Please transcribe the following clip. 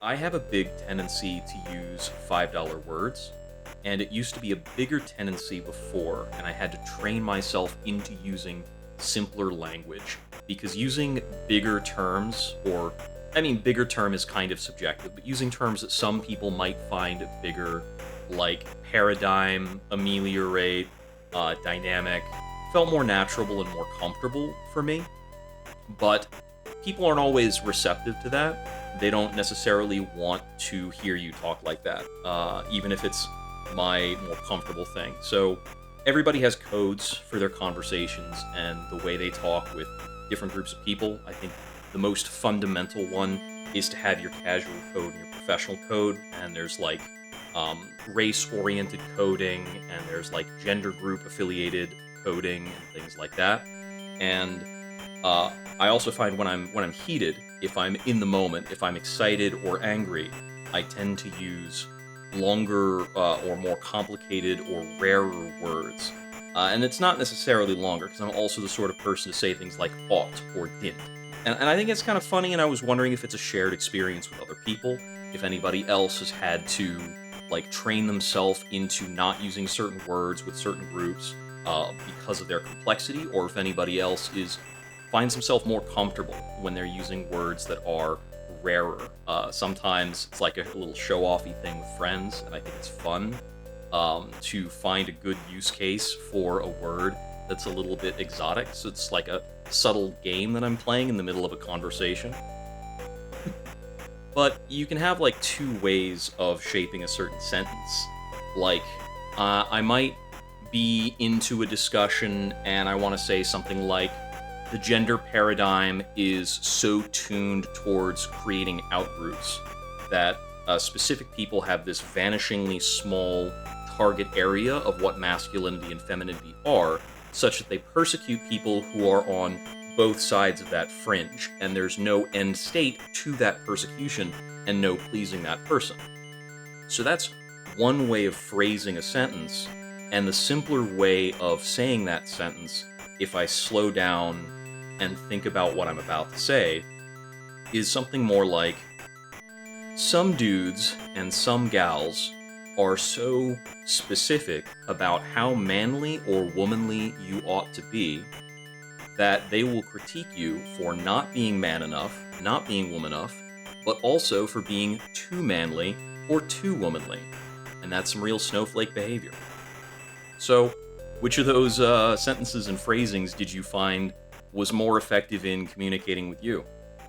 I have a big tendency to use $5 words, and it used to be a bigger tendency before, and I had to train myself into using simpler language because using bigger terms, bigger term is kind of subjective, but using terms that some people might find bigger, like paradigm, ameliorate, dynamic, felt more natural and more comfortable for me. But people aren't always receptive to that. They don't necessarily want to hear you talk like that, even if it's my more comfortable thing. So everybody has codes for their conversations and the way they talk with different groups of people. I think the most fundamental one is to have your casual code and your professional code, and there's like race-oriented coding, and there's like gender group affiliated coding and things like that. And I also find when I'm heated, if I'm in the moment, if I'm excited or angry, I tend to use longer or more complicated or rarer words. And it's not necessarily longer because I'm also the sort of person to say things like ought or didn't. And I think it's kind of funny, and I was wondering if it's a shared experience with other people, if anybody else has had to like train themselves into not using certain words with certain groups because of their complexity, or if anybody else is finds himself more comfortable when they're using words that are rarer. Sometimes it's like a little show-offy thing with friends, and I think it's fun to find a good use case for a word that's a little bit exotic. So it's like a subtle game that I'm playing in the middle of a conversation. But you can have like two ways of shaping a certain sentence. Like, I might be into a discussion and I want to say something like, the gender paradigm is so tuned towards creating outgroups that specific people have this vanishingly small target area of what masculinity and femininity are, such that they persecute people who are on both sides of that fringe, and there's no end state to that persecution and no pleasing that person. So that's one way of phrasing a sentence, and the simpler way of saying that sentence, if I slow down and think about what I'm about to say, is something more like, some dudes and some gals are so specific about how manly or womanly you ought to be that they will critique you for not being man enough, not being woman enough, but also for being too manly or too womanly. And that's some real snowflake behavior. So, which of those sentences and phrasings did you find was more effective in communicating with you?